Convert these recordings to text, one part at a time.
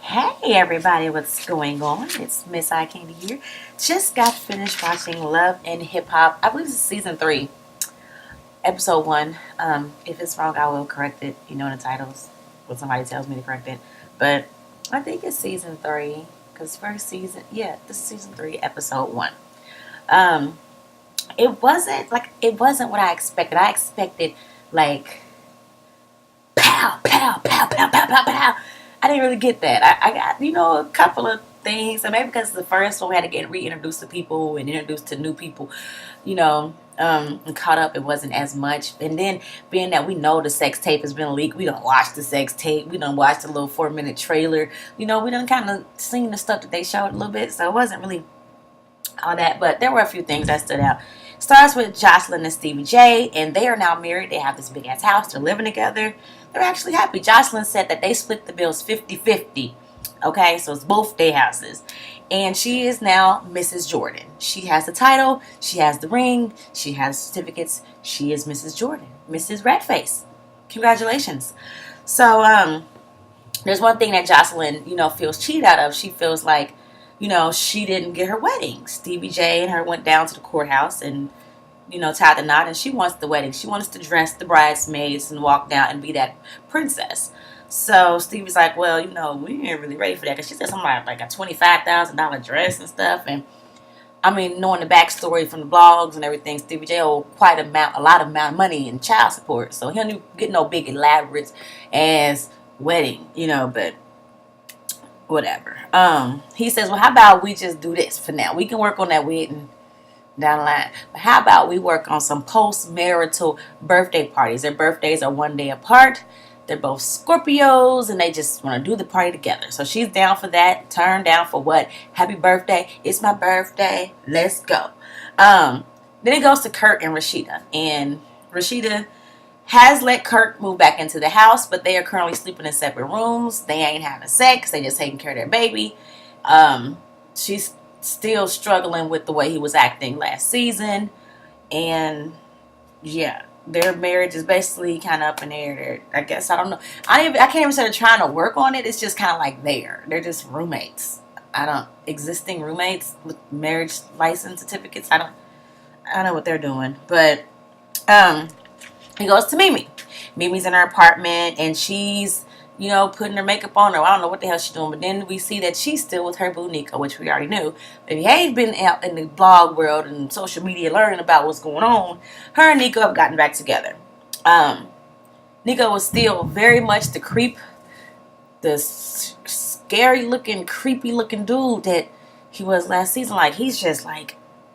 Hey everybody, what's going on? It's Miss Eye Candy here. Just got finished watching Love and Hip Hop. I believe it's season 3, episode 1. If it's wrong, I will correct it. In the titles when somebody tells me to correct it. But I think it's season 3 because first season, yeah, this is season 3, episode 1. Um, it wasn't what I expected. I expected like pow, pow, pow, pow, pow, pow, pow. I didn't really get that. I got, a couple of things. And maybe because it's the first one, we had to get reintroduced to people and introduced to new people, and caught up. It wasn't as much. And then being that we know the sex tape has been leaked, we done watched the sex tape. We done watched the little 4-minute trailer. We done kind of seen the stuff that they showed a little bit. So it wasn't really all that. But there were a few things that stood out. Starts with Jocelyn and Stevie J, and they are now married. They have this big ass house. They're living together. They're actually happy. Jocelyn said that they split the bills 50-50. Okay, so it's both their houses. And she is now Mrs. Jordan. She has the title. She has the ring. She has certificates. She is Mrs. Jordan. Mrs. Redface. Congratulations. So, there's one thing that Jocelyn, feels cheated out of. She feels like, she didn't get her wedding. Stevie J and her went down to the courthouse and, tied the knot, and she wants the wedding. She wants to dress the bridesmaids and walk down and be that princess. So Stevie's like, well, we ain't really ready for that, because she said something like a $25,000 dress and stuff. And I mean, knowing the backstory from the blogs and everything, Stevie J owed a lot of money in child support. So he didn't get no big elaborate as wedding, but whatever. He says, well, how about we just do this for now? We can work on that wedding down the line. But how about we work on some post-marital birthday parties? Their birthdays are one day apart. They're both Scorpios, and they just want to do the party together. So she's down for that. Turn down for what? Happy birthday. It's my birthday. Let's go. Then it goes to Kurt and Rashida. And Rashida has let Kurt move back into the house, but they are currently sleeping in separate rooms. They ain't having sex. They just taking care of their baby. She's still struggling with the way he was acting last season. And yeah, their marriage is basically kind of up in the air. I guess, I don't know. I can't even say they're trying to work on it. It's just kind of like they're just roommates. Existing roommates with marriage license certificates. I don't know what they're doing. But, he goes to Mimi. Mimi's in her apartment, and she's, putting her makeup on, or I don't know what the hell she's doing. But then we see that she's still with her boo Nico, which we already knew. But if you ain't been out in the blog world and social media learning about what's going on, her and Nico have gotten back together. Nico was still very much the creep, the scary looking, creepy looking dude that he was last season. Like, he's just not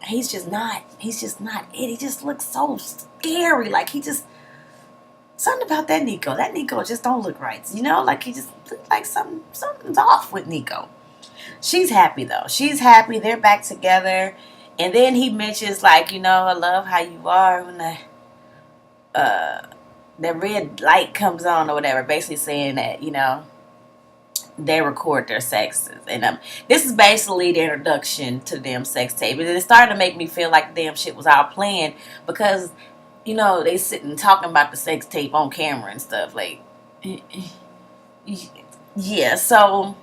it. He just looks so scary. Like, something about that Nico. That Nico just don't look right. Like, he just looks like something's off with Nico. She's happy though. She's happy. They're back together. And then he mentions, like, I love how you are when the red light comes on or whatever. Basically saying that, they record their sexes. And this is basically the introduction to the damn sex tape. And it started to make me feel like the damn shit was all planned, because they sitting talking about the sex tape on camera and stuff. Like, yeah. So,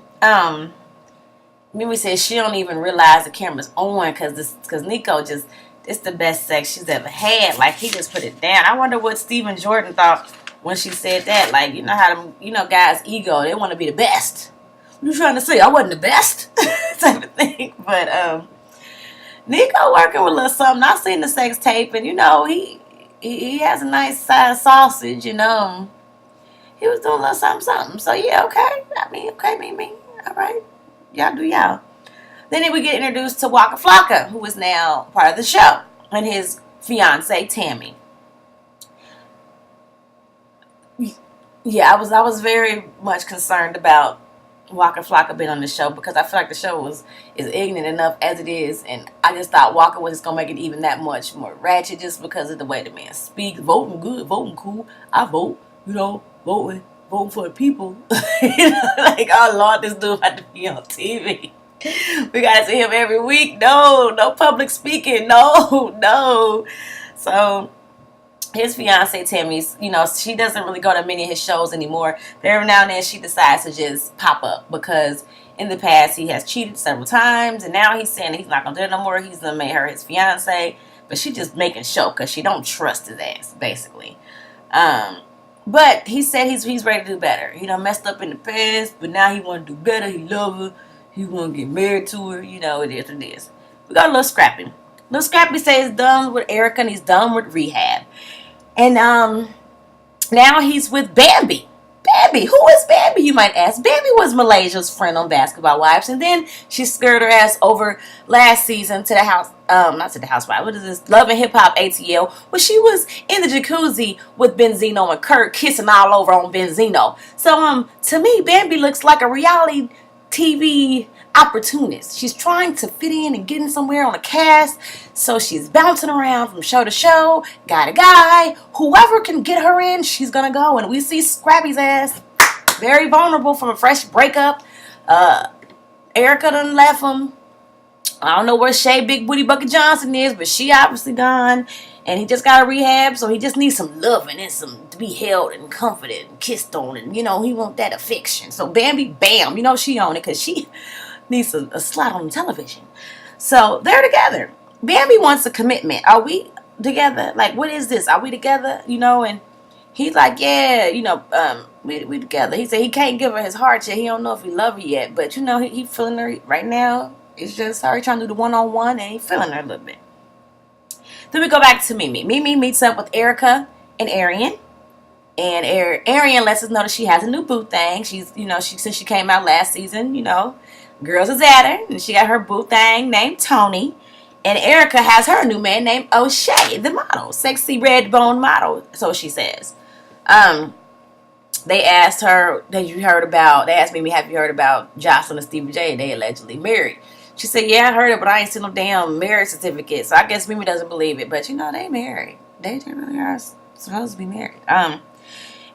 Mimi says she don't even realize the camera's on, because Nico it's the best sex she's ever had. Like, he just put it down. I wonder what Stephen Jordan thought when she said that. Like, how them, guys' ego, they want to be the best. What you trying to say? I wasn't the best? Type of thing. But, Nico working with a little something. I seen the sex tape, and, he has a nice sized sausage, He was doing a little something. So, yeah, okay. I mean, okay, Mimi. All right. Y'all do y'all. Then we get introduced to Waka Flocka, who is now part of the show, and his fiance Tammy. Yeah, I was very much concerned about Waka Flocka being on the show, because I feel like the show is ignorant enough as it is, and I just thought Waka was just gonna make it even that much more ratchet, just because of the way the man speaks. Voting good, voting cool. I vote, voting for the people. Like, oh Lord, this dude had to be on TV. We gotta see him every week. No public speaking. No. So his fiance Tammy's, she doesn't really go to many of his shows anymore. But every now and then she decides to just pop up because in the past he has cheated several times, and now he's saying he's not gonna do it no more. He's gonna make her his fiance, but she just making show because she don't trust his ass, basically. But he said he's ready to do better. He done messed up in the past, but now he want to do better. He love her. He want to get married to her. It is what it is. We got a little Scrappy. Little Scrappy says he's done with Erica and he's done with rehab. And now he's with Bambi. Bambi, who is Bambi, you might ask? Bambi was Malaysia's friend on Basketball Wives, and then she scared her ass over last season to the house, not to the housewife, what is this, Love and Hip Hop ATL, where she was in the jacuzzi with Benzino and Kurt kissing all over on Benzino. So, to me, Bambi looks like a reality TV opportunist. She's trying to fit in and get in somewhere on a cast, so she's bouncing around from show to show, guy to guy. Whoever can get her in, she's gonna go. And we see Scrappy's ass very vulnerable from a fresh breakup. Erica done left him. I don't know where Shay Big Booty Bucket Johnson is, but she obviously gone. And he just got a rehab, so he just needs some loving and some to be held and comforted and kissed on. And, he want that affection. So Bambi, bam, she on it because she needs a slot on television. So they're together. Bambi wants a commitment. Are we together? Like, what is this? Are we together? And he's like, yeah, we together. He said he can't give her his heart yet. He don't know if he love her yet. But, he feeling her right now. It's just her trying to do the one-on-one, and he feeling her a little bit. Then we go back to Mimi. Mimi meets up with Erica and Arian. And Arian lets us know that she has a new boo thing. She's, since she came out last season, girls is at her. And she got her boo thing named Tony. And Erica has her new man named O'Shea, the model. Sexy red bone model, so she says. They asked her, they asked Mimi, have you heard about Jocelyn and Stevie J? They allegedly married. She said, yeah, I heard it, but I ain't seen no damn marriage certificate. So I guess Mimi doesn't believe it. But, they married. They really are supposed to be married.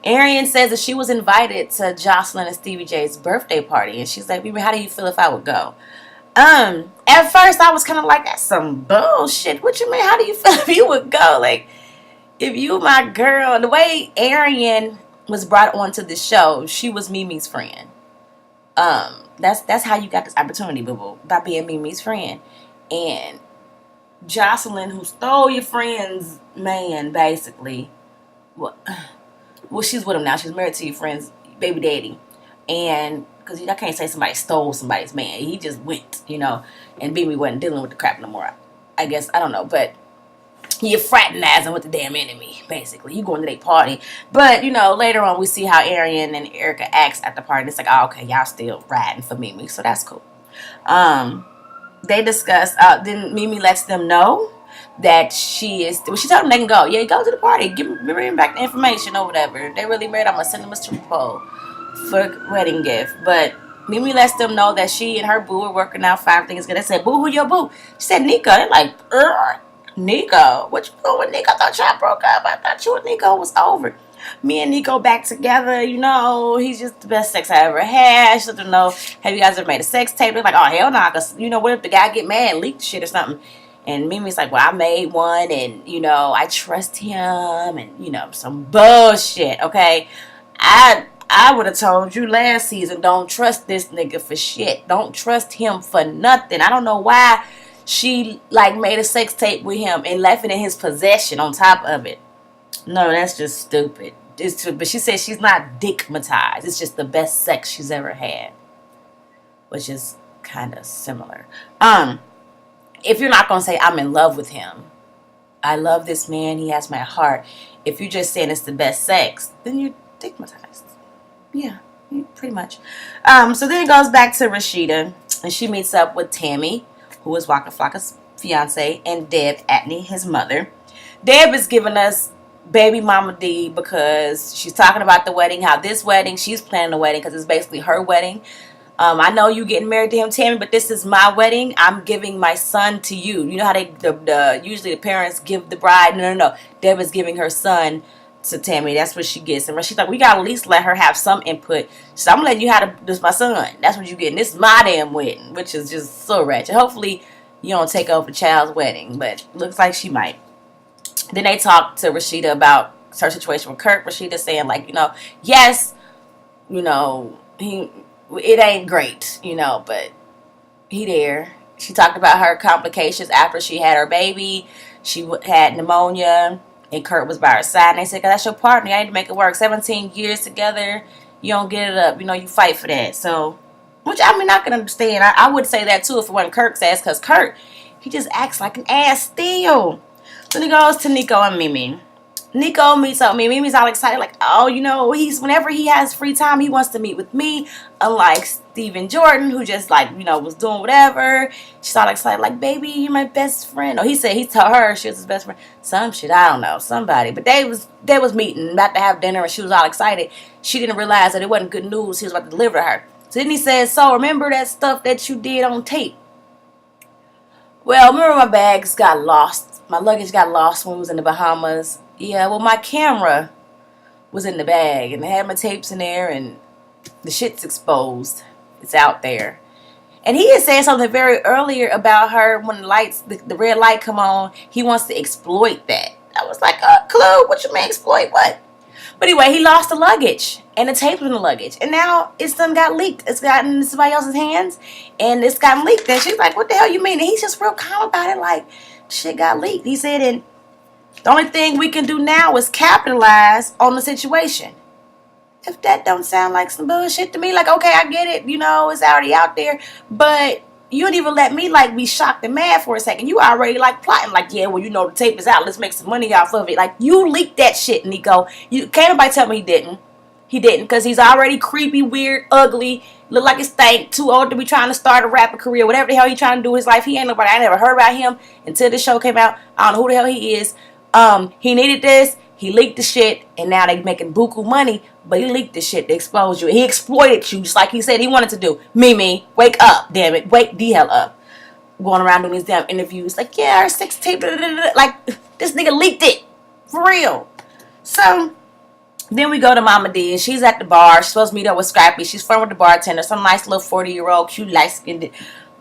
Arian says that she was invited to Jocelyn and Stevie J's birthday party. And she's like, Mimi, how do you feel if I would go? At first, I was kind of like, that's some bullshit. What you mean? How do you feel if you would go? Like, if you my girl. The way Arian was brought onto the show, she was Mimi's friend. That's how you got this opportunity, boo-boo, by being Mimi's friend. And Jocelyn, who stole your friend's man, basically, well, she's with him now. She's married to your friend's baby daddy. And, because I can't say somebody stole somebody's man. He just went, and Mimi wasn't dealing with the crap no more. I guess, I don't know, but you're fraternizing with the damn enemy, basically. You going to their party. But, later on we see how Arian and Erica acts at the party. It's like, oh, okay, y'all still riding for Mimi. So that's cool. They discuss, then Mimi lets them know that she told them they can go. Yeah, go to the party. Bring back the information or whatever. If they really married, I'm going to send them a stripper pole for a wedding gift. But Mimi lets them know that she and her boo are working out 5 things good. They said, boo, who your boo? She said, Nico. They're like, Nico, what you doing with Nico? I thought y'all broke up. I thought you and Nico was over. Me and Nico back together, he's just the best sex I ever had. She doesn't know, have you guys ever made a sex tape? They're like, oh, hell no, because, what if the guy get mad and leak shit or something? And Mimi's like, well, I made one, and, I trust him, and, some bullshit, okay? I would have told you last season, don't trust this nigga for shit. Don't trust him for nothing. I don't know why she made a sex tape with him and left it in his possession on top of it. No, that's just stupid. But she says she's not dickmatized. It's just the best sex she's ever had, which is kind of similar. If you're not gonna say I'm in love with him, I love this man, he has my heart. If you're just saying it's the best sex, then you're dickmatized. Yeah, pretty much. So then it goes back to Rashida, and she meets up with Tammy, who is Waka Flocka's fiance, and Deb Atney, his mother. Deb is giving us baby mama D because she's talking about the wedding, how this wedding, she's planning the wedding because it's basically her wedding. I know you getting married to him, Tammy, but this is my wedding. I'm giving my son to you. You know how usually the parents give the bride. No. Deb is giving her son to Tammy. That's what she gets. And she's like, we got to at least let her have some input. So I'm letting you have this my son. That's what you getting. This is my damn wedding, which is just so ratchet. Hopefully you don't take over the child's wedding, but looks like she might. Then they talked to Rashida about her situation with Kirk. Rashida saying like, yes, it ain't great, but he there. She talked about her complications after she had her baby. She had pneumonia, and Kurt was by her side. And they said, that's your partner. I need to make it work. 17 years together. You don't get it up. You fight for that. So, which I can understand. I would say that too if it wasn't Kirk's ass. Because Kurt, he just acts like an ass still. Then he goes to Nico and Mimi. Nico meets up with me. Mimi's all excited, like, whenever he has free time, he wants to meet with me. Unlike Steven Jordan, who just was doing whatever. She's all excited, like, baby, you're my best friend. He said he told her she was his best friend. Some shit, I don't know, somebody. But they was meeting, about to have dinner, and she was all excited. She didn't realize that it wasn't good news he was about to deliver to her. So then he says, so remember that stuff that you did on tape? Well, remember my bags got lost. My luggage got lost when we was in the Bahamas. Yeah, well, my camera was in the bag, and they had my tapes in there, and the shit's exposed. It's out there. And he had said something very earlier about her when the red light come on, he wants to exploit that. I was like, clue, what you mean exploit what? But anyway, he lost the luggage, and the tape was in the luggage, and now it's done got leaked. It's gotten in somebody else's hands, and it's gotten leaked. And she's like, what the hell you mean? And he's just real calm about it, like, shit got leaked. He said, and the only thing we can do now is capitalize on the situation. If that don't sound like some bullshit to me, like, okay, I get it, it's already out there, but you don't even let me, be shocked and mad for a second. You already, plotting, yeah, well, the tape is out, let's make some money off of it. Like, you leaked that shit, Nico. Can't nobody tell me he didn't. He didn't, because he's already creepy, weird, ugly, look like a stank, too old to be trying to start a rapper career, whatever the hell he trying to do in his life. He ain't nobody. I never heard about him until this show came out. I don't know who the hell he is. He needed this. He leaked the shit, and now they making buku money, but he leaked the shit to expose you. He exploited you, just like he said he wanted to do. Mimi, wake up, damn it. Wake the hell up. Going around doing these damn interviews, like, yeah, our sex tape, like, this nigga leaked it. For real. So, then we go to Mama D, and she's at the bar. She's supposed to meet up with Scrappy. She's flirting with the bartender, some nice little 40-year-old, cute, light-skinned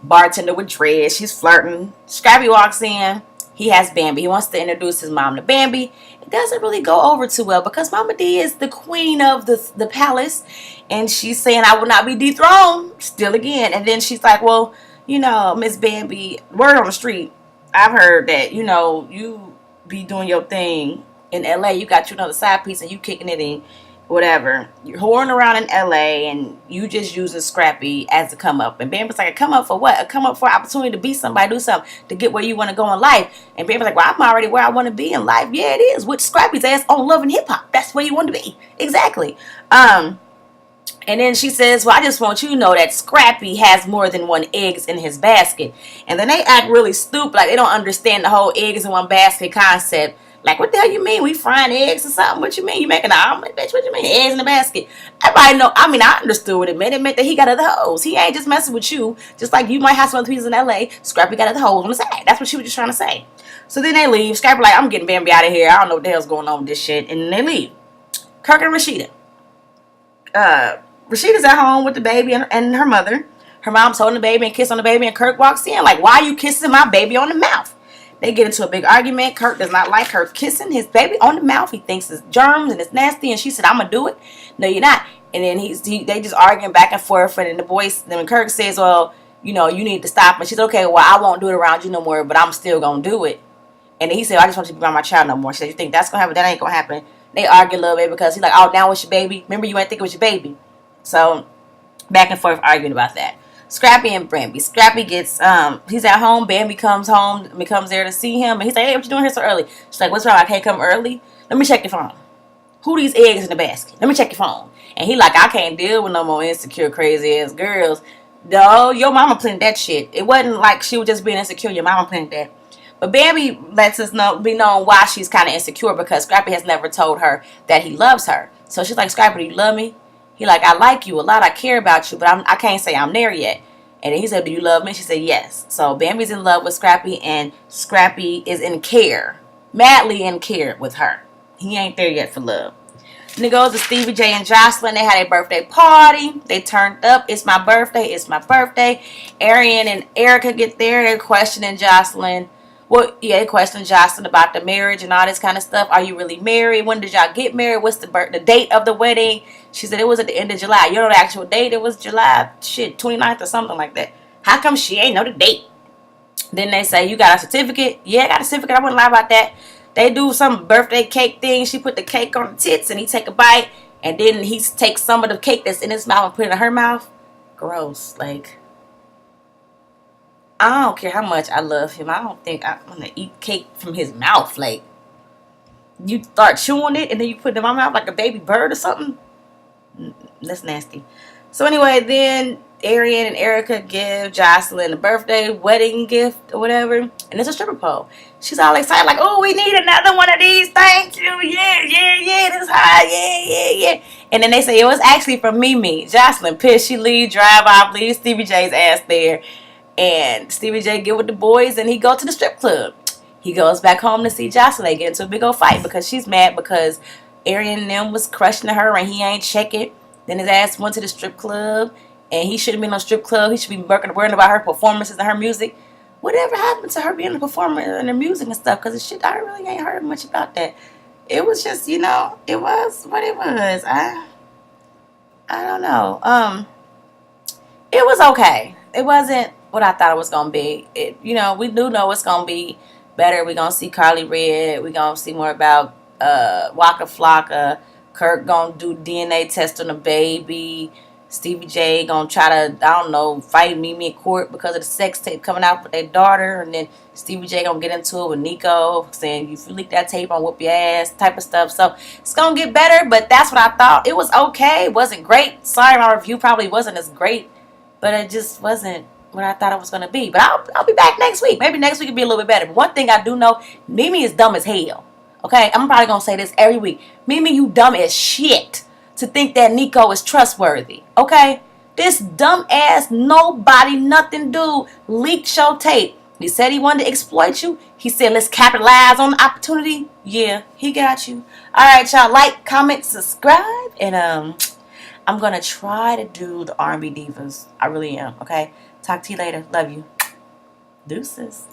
bartender with dreads. She's flirting. Scrappy walks in. He has Bambi. He wants to introduce his mom to Bambi. It doesn't really go over too well because Mama D is the queen of the palace. And she's saying, I will not be dethroned. Still again. And then she's like, well, Miss Bambi, word on the street, I've heard that, you be doing your thing in LA. You got another side piece and you kicking it in. Whatever. You're whoring around in LA and you just using Scrappy as a come up. And Bambi's like, a come up for what? A come up for opportunity to be somebody, do something, to get where you want to go in life. And Bambi's like, well, I'm already where I want to be in life. Yeah, it is. With Scrappy's ass on Love and Hip Hop. That's where you want to be. Exactly. And then she says, well, I just want you to know that Scrappy has more than one eggs in his basket. And then they act really stupid, like they don't understand the whole eggs in one basket concept. Like, what the hell you mean? We frying eggs or something? What you mean? You making an omelet, bitch? What you mean? Eggs in the basket. Everybody know. I understood what it meant. It meant that he got other hoes. He ain't just messing with you. Just like you might have some other pieces in L.A. Scrappy got other hoes on the side. That's what she was just trying to say. So then they leave. Scrappy like, I'm getting Bambi out of here. I don't know what the hell's going on with this shit. And then they leave. Kirk and Rashida. Rashida's at home with the baby and her mother. Her mom's holding the baby and kissing on the baby. And Kirk walks in like, why are you kissing my baby on the mouth? They get into a big argument. Kirk does not like her kissing his baby on the mouth. He thinks it's germs and it's nasty. And she said, I'm going to do it. No, you're not. And then they just arguing back and forth. And then then Kirk says, well, you need to stop. And she's okay, well, I won't do it around you no more, but I'm still going to do it. And then he said, I just want you to be around my child no more. She said, you think that's going to happen? That ain't going to happen. They argue a little bit because he's like, oh, now it's your baby. Remember, you ain't think it was your baby. So back and forth arguing about that. Scrappy and Bambi. Scrappy gets, he's at home. Bambi comes home, comes there to see him. And he's like, hey, what you doing here so early? She's like, what's wrong? I can't come early? Let me check your phone. Who these eggs in the basket? Let me check your phone. And he like, I can't deal with no more insecure, crazy ass girls. No, your mama planted that shit. It wasn't like she was just being insecure. Your mama planted that. But Bambi lets us be known why she's kind of insecure because Scrappy has never told her that he loves her. So she's like, Scrappy, do you love me? He like, I like you a lot. I care about you, but I can't say I'm there yet. And then he said, do you love me? She said, yes. So Bambi's in love with Scrappy, and Scrappy is in care, madly in care with her. He ain't there yet for love. Then it goes to Stevie J and Jocelyn. They had a birthday party. They turned up. It's my birthday. It's my birthday. Arian and Erica get there. They're questioning Jocelyn. Well, yeah, they questioned Jocelyn about the marriage and all this kind of stuff. Are you really married? When did y'all get married? What's the date of the wedding? She said it was at the end of July. You know the actual date? It was July, 29th or something like that. How come she ain't know the date? Then they say, you got a certificate? Yeah, I got a certificate. I wouldn't lie about that. They do some birthday cake thing. She put the cake on the tits and he take a bite. And then he takes some of the cake that's in his mouth and put it in her mouth. Gross. Like, I don't care how much I love him. I don't think I'm going to eat cake from his mouth. Like, you start chewing it and then you put it in my mouth like a baby bird or something. That's nasty. So anyway, then Arian and Erica give Jocelyn a birthday wedding gift or whatever. And it's a stripper pole. She's all excited like, oh, we need another one of these. Thank you. Yeah, yeah, yeah. This high. Yeah, yeah, yeah. And then they say it was actually from Mimi. Jocelyn pissed. She drive off, leave Stevie J's ass there. And Stevie J get with the boys and he go to the strip club. He goes back home to see Jocelyn. They get into a big old fight because she's mad because Arian and them was crushing her and he ain't check it. Then his ass went to the strip club and he shouldn't be in no strip club. He should be worrying about her performances and her music. Whatever happened to her being a performer and her music and stuff? Because shit, I really ain't heard much about that. It was just, it was what it was. I don't know. It was okay. It wasn't what I thought it was gonna be. We do know it's gonna be better. We're gonna see Carly Red. We're gonna see more about Waka Flocka. Kirk gonna do DNA test on the baby. Stevie J gonna try to, I don't know, fight Mimi in court because of the sex tape coming out with their daughter. And then Stevie J gonna get into it with Nico, saying if you leak that tape, I'll whoop your ass, type of stuff. So it's gonna get better, but that's what I thought. It was okay. It wasn't great. Sorry, my review probably wasn't as great, but it just wasn't what I thought it was gonna be. But I'll be back next week. Maybe next week will be a little bit better. But one thing I do know, Mimi is dumb as hell. Okay, I'm probably gonna say this every week. Mimi, you dumb as shit to think that Nico is trustworthy. Okay, this dumb ass nobody nothing dude leaked your tape. He said he wanted to exploit you. He said let's capitalize on the opportunity. Yeah, he got you. All right, y'all, like, comment, subscribe, and I'm gonna try to do the R&B divas. I really am. Okay, talk to you later. Love you. Deuces.